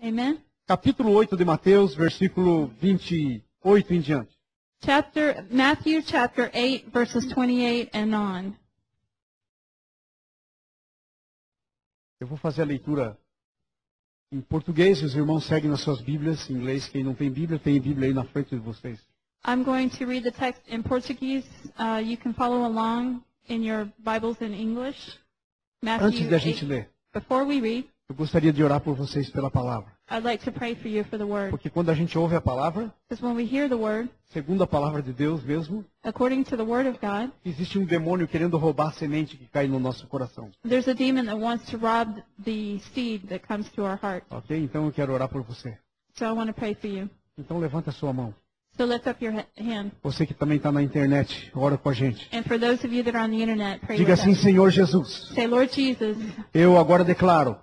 Amen. Capítulo 8 de Mateus, versículo 28 em diante. Matthew chapter 8, verses 28 and on. Eu vou fazer a leitura em português, os irmãos seguem nas suas Bíblias. Em inglês, quem não tem Bíblia, tem Bíblia aí na frente de vocês. I'm going to read the text in Portuguese. You can follow along in your Bibles in English. Antes Matthew de a gente 8. ler, Before we read, eu gostaria de orar por vocês pela palavra. I'd like to pray for you for the word. Porque quando a gente ouve a palavra, Because when we hear the word, segundo a palavra de Deus mesmo, according to the word of God, existe um demônio querendo roubar a semente que cai no nosso coração. there's a demon that wants to rob the seed that comes to our heart. Ok? Então eu quero orar por você. So I want to pray for you. Então levanta a sua mão. So lift up your hand. Você que também está na internet, ora com a gente. And for those of you that are on the internet, pray Diga with assim, us. Senhor Jesus, Say, Lord Jesus, eu agora declaro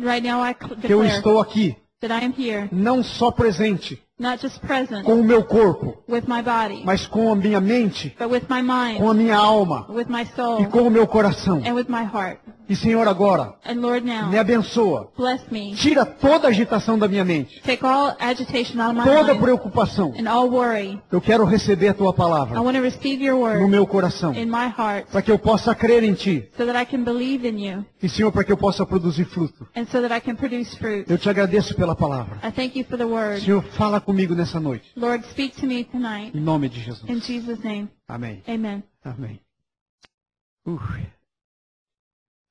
right now I que eu declare estou aqui, that I am here, não só presente not just present com o meu corpo, with my body, mas com a minha mente, but with my mind, com a minha alma with my e soul, com o meu coração. and with my heart. E Senhor, agora, And Lord, now, me abençoa. bless me. Tira toda a agitação da minha mente, Take all agitation out of my toda mind preocupação. and all worry. Eu quero receber a tua I palavra want to receive your no word meu coração, in my heart para que eu possa crer em ti. so that I can believe in you E Senhor, para que eu possa produzir fruto. and so that I can produce fruit. Eu te agradeço pela palavra. I thank you for the word. Senhor, fala comigo nessa noite. Lord, speak to me tonight. Em nome de In Jesus. Jesus' name, Amém. amen. Amém.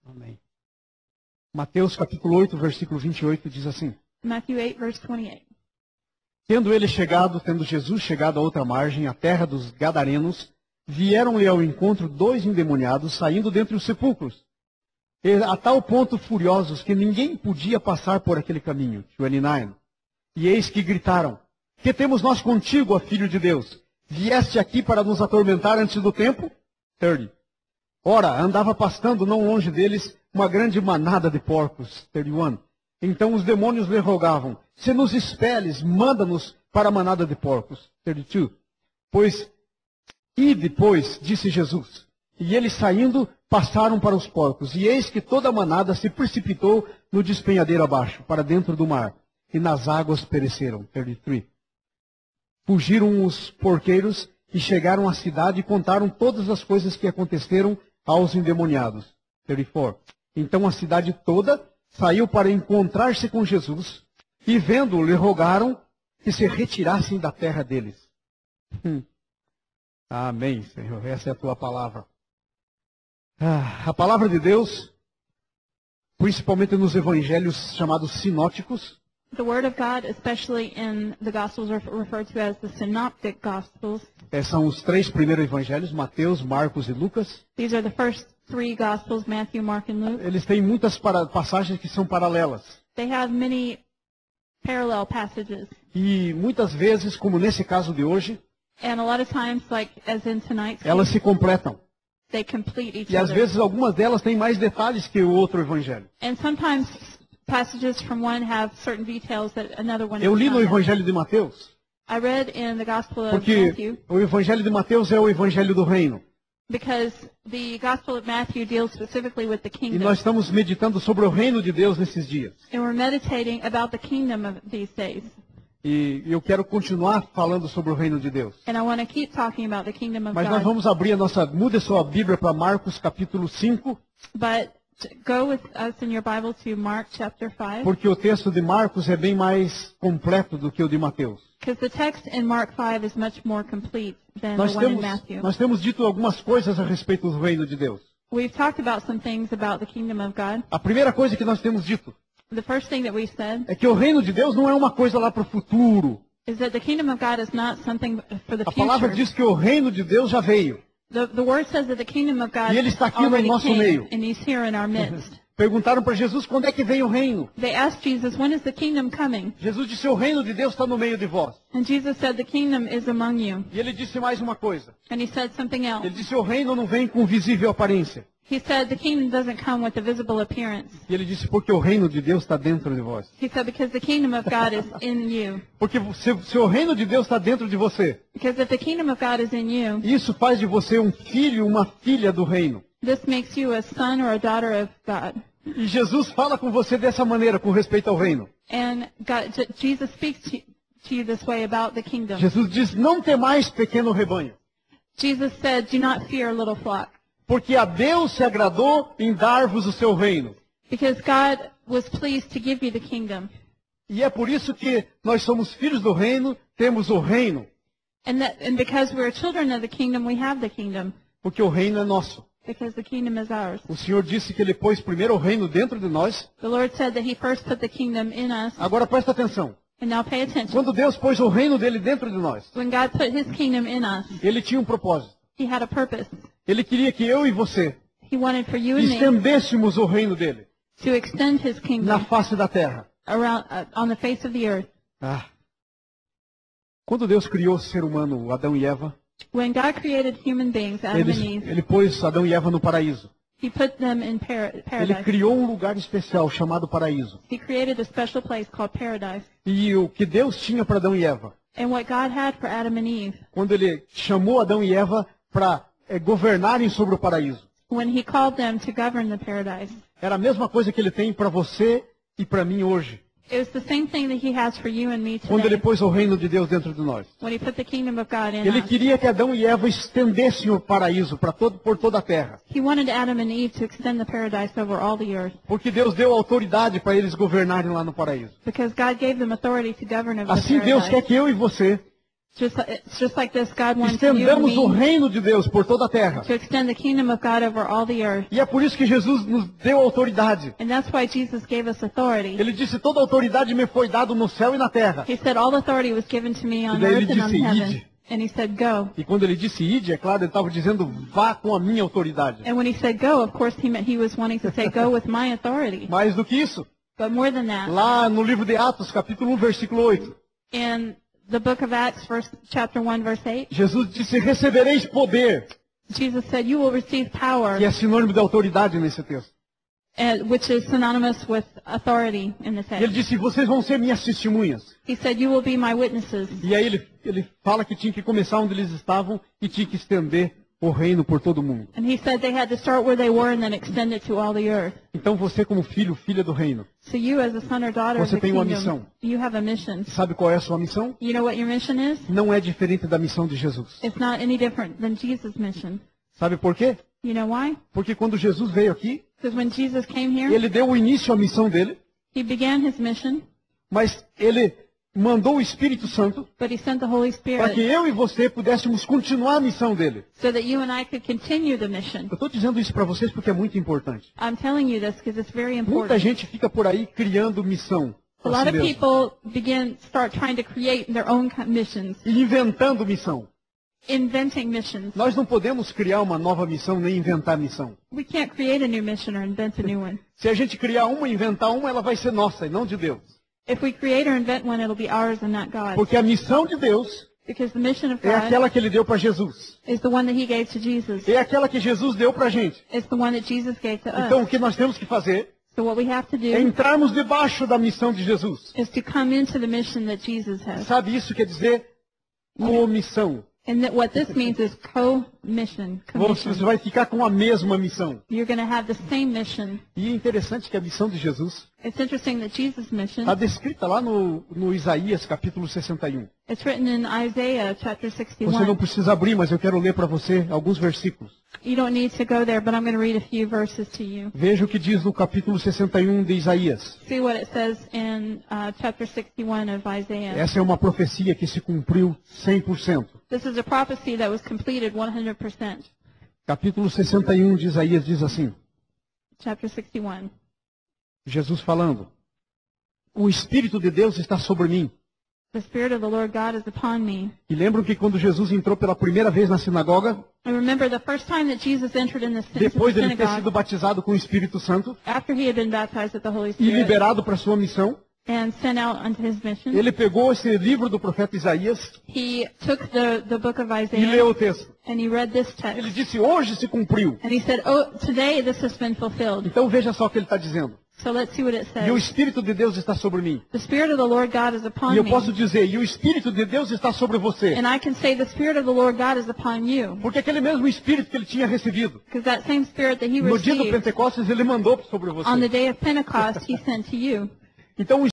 Amém. Mateus capítulo 8, versículo 28 diz assim: Matthew 8, verse 28. Tendo Jesus chegado à outra margem, a terra dos Gadarenos, vieram-lhe ao encontro 2 endemoniados saindo dentre os sepulcros. E a tal ponto furiosos que ninguém podia passar por aquele caminho. 29. E eis que gritaram: Que temos nós contigo, ó Filho de Deus? Vieste aqui para nos atormentar antes do tempo? 30. Ora, andava pastando não longe deles uma grande manada de porcos. 31. Então os demônios lhe rogavam: Se nos expeles, manda-nos para a manada de porcos. 32. E depois, disse Jesus. E eles saindo, passaram para os porcos. E eis que toda a manada se precipitou no despenhadeiro abaixo, para dentro do mar. E nas águas pereceram. 33. Fugiram os porqueiros e chegaram à cidade e contaram todas as coisas que aconteceram aos endemoniados. 34. Então a cidade toda saiu para encontrar-se com Jesus e, vendo-o, lhe rogaram que se retirassem da terra deles. Amém, Senhor. Essa é a tua palavra. A palavra de Deus, principalmente nos evangelhos chamados sinóticos, The word of God, especially in the Gospels referred to as the Synoptic Gospels, são os 3 primeiros evangelhos, Mateus, Marcos e Lucas. these are the first 3 Gospels, Matthew, Mark, and Luke. Eles têm muitas passagens que são paralelas. They have many parallel passages. E muitas vezes, como nesse caso de hoje, And a lot of times, like as in tonight's elas case, se completam. they complete each E às other. vezes algumas delas têm mais detalhes que o outro evangelho. And sometimes passages from one have certain details that another one Eu does li no not have. evangelho de Mateus, I read in the Gospel of porque Matthew o evangelho de Mateus é o evangelho do reino. because the Gospel of Matthew deals specifically with the E kingdom. nós estamos meditando sobre o reino de Deus nesses dias. And we're meditating about the kingdom of these days. E eu quero continuar falando sobre o reino de Deus. And I want to keep talking about the kingdom of Mas nós God. vamos abrir mude a sua Bíblia para Marcos capítulo 5, But go with us in your Bible to Mark chapter 5. porque o texto de Marcos é bem mais completo do que o de Mateus. Because the text in Mark 5 is much more complete than the one in Matthew. Nós temos dito algumas coisas a respeito do reino de Deus. We've talked about some things about the kingdom of God. A primeira coisa que nós temos dito The first thing that we said é que o reino de Deus não é uma coisa lá para o futuro. is that the kingdom of God is not something for the A palavra future. diz que o reino de Deus já veio. The word says that the kingdom of God E ele está aqui no already nosso came, meio. and he's here in our midst. Perguntaram para Jesus quando é que vem o reino. They asked Jesus, when is the kingdom coming? Jesus disse: o reino de Deus está no meio de vós. And Jesus said, the kingdom is among you. E ele disse mais uma coisa. And he said something else. Ele disse: o reino não vem com visível aparência. He said, the kingdom doesn't come with a visible appearance. E ele disse: porque o reino de Deus está dentro de vós. He said, because the kingdom of God is in you. Porque se o reino de Deus está dentro de você, Because if the kingdom of God is in you, isso faz de você um filho, uma filha do reino. this makes you a son or a daughter of God. E Jesus fala com você dessa maneira com respeito ao reino. And Jesus speaks to you this way about the kingdom. Jesus diz, não temais, pequeno rebanho, Jesus said, do not fear, little flock, porque a Deus se agradou em dar-vos o seu reino. because God was pleased to give you the kingdom. E é por isso que nós somos filhos do reino, temos o reino, And because we're children of the kingdom, we have the kingdom, porque o reino é nosso. because the kingdom is ours. O Senhor disse que Ele pôs primeiro o reino dentro de nós. The Lord said that he first put the kingdom in us. Agora presta atenção. And now pay attention. Quando Deus pôs o reino dele dentro de nós, When God put his kingdom in us, Ele tinha um propósito. he had a purpose. Ele queria que eu e você He wanted for you and me estendêssemos o reino dele to extend his na kingdom face da terra. around on the face of the earth. Ah. Quando Deus criou o ser humano, Adão e Eva, When God created human beings, Adam and Eve, ele pôs Adão e Eva no paraíso. he put them in Ele paradise. criou um lugar especial chamado paraíso. He created a special place called paradise. E o que Deus tinha para Adão e Eva, And what God had for Adam and Eve, quando Ele chamou Adão e Eva para governarem sobre o paraíso, when he called them to govern the paradise, era a mesma coisa que Ele tem para você e para mim hoje. it was the same thing that he has for you and me Quando Ele today. pôs o reino de Deus dentro de nós. When he put the kingdom of God in Ele us, queria que Adão e Eva estendessem o paraíso por toda a terra. he wanted Adam and Eve to extend the paradise over all the earth, Porque Deus deu autoridade para eles governarem lá no paraíso. because God gave them authority to govern over the Assim Deus quer paradise. que eu e você It's just like this, God wants you and estendamos o me reino de Deus por toda a terra. to extend the kingdom of God over all the earth. E é por isso que Jesus nos deu autoridade. And that's why Jesus gave us authority. Ele disse, toda autoridade me foi dada no céu e na terra. He said, all authority was given to me on E daí earth ele and on disse, heaven. "Ide." And he said, go. E quando ele disse ide, é claro, ele estava dizendo, vá com a minha autoridade. And when he said go, of course he meant he was wanting to say go with my authority. Mais do que isso, But more than that, lá no livro de Atos, capítulo 1, versículo 8, in the book of Acts, chapter 1, verse 8, Jesus disse, recebereis poder, Jesus said, you will receive power, que é sinônimo de autoridade nesse texto. which is synonymous with authority in the E ele text. disse, vocês vão ser minhas testemunhas. He said, you will be my witnesses. E aí ele fala que tinha que começar onde eles estavam e tinha que estender o reino por todo mundo. And he said they had to start where they were and then extend it to all the earth. Então você como filho, filha do reino, So you as a son or daughter of Você the tem uma kingdom, missão. you have a mission. sabe qual é a sua missão? You know what your mission is? Não é diferente da missão de Jesus. It's not any different than Jesus' mission. Sabe por quê? You know why? Porque quando Jesus veio aqui, Because when Jesus came here, ele deu o início à missão dele, he began his mission, mas ele mandou o Espírito Santo but he sent the Holy para que Spirit eu e você pudéssemos continuar a missão dele. so that you and I could continue the mission. Eu estou dizendo isso para vocês porque é muito importante. I'm telling you this because it's very Muita important. gente fica por aí criando missão A pra lot si of mesmo, people start trying to create their own missions, e inventando missão. inventing missions. Nós não podemos criar uma nova missão nem inventar missão. We can't create a new mission or invent a new one. Se a gente criar uma e inventar uma, ela vai ser nossa e não de Deus. If we create or invent one, it'll be ours and not God's. Porque a missão de Deus Because the mission of é God aquela que ele deu para Jesus. is the one that he gave to Jesus. É aquela que Jesus deu para a gente. It's the one that Jesus gave to Então us. o que nós temos que fazer So what we have to é do entrarmos debaixo da missão de Jesus. is to come into the mission that Jesus has. Sabe, isso quer dizer comissão. And that what this means is co-mission, Você commission. vai ficar com a mesma missão. You're going to have the same mission. E é interessante que a missão de Jesus It's interesting that Jesus' mission, está descrita lá no Isaías capítulo 61. it's written in Isaiah chapter Você 61. não precisa abrir, mas eu quero ler para você alguns versículos. You don't need to go there, but I'm going to read a few verses to you. Veja o que diz no capítulo 61 de Isaías. See what it says in chapter 61 of Isaiah. Essa é uma profecia que se cumpriu 100%. This is a prophecy that was completed 100%. Capítulo 61 de Isaías diz assim, Chapter 61. Jesus falando, o Espírito de Deus está sobre mim. The Spirit of the Lord God is upon me. E lembram que quando Jesus entrou pela primeira vez na sinagoga, I remember the first time that Jesus entered in the depois de ele ter sido synagogue, batizado com o Espírito Santo after he had been baptized with the Holy e Spirit liberado para sua missão, and sent out unto his mission, ele pegou esse livro do profeta Isaías he took the book of e Isaiah leu o texto. and he read this Ele text. disse, hoje se cumpriu. And he said, oh, today this has been fulfilled. Então veja só o que ele está dizendo. So let's see what it E o says. Espírito de Deus está sobre mim. The Spirit of the Lord God is upon E eu me. posso dizer, e o Espírito de Deus está sobre você. And I can say the Spirit of the Lord God is upon you. Porque aquele mesmo Espírito que ele tinha recebido, Because that same Spirit that he no dia do received Pentecostes, ele mandou sobre on the você. day of Pentecost, he sent to you. Então, o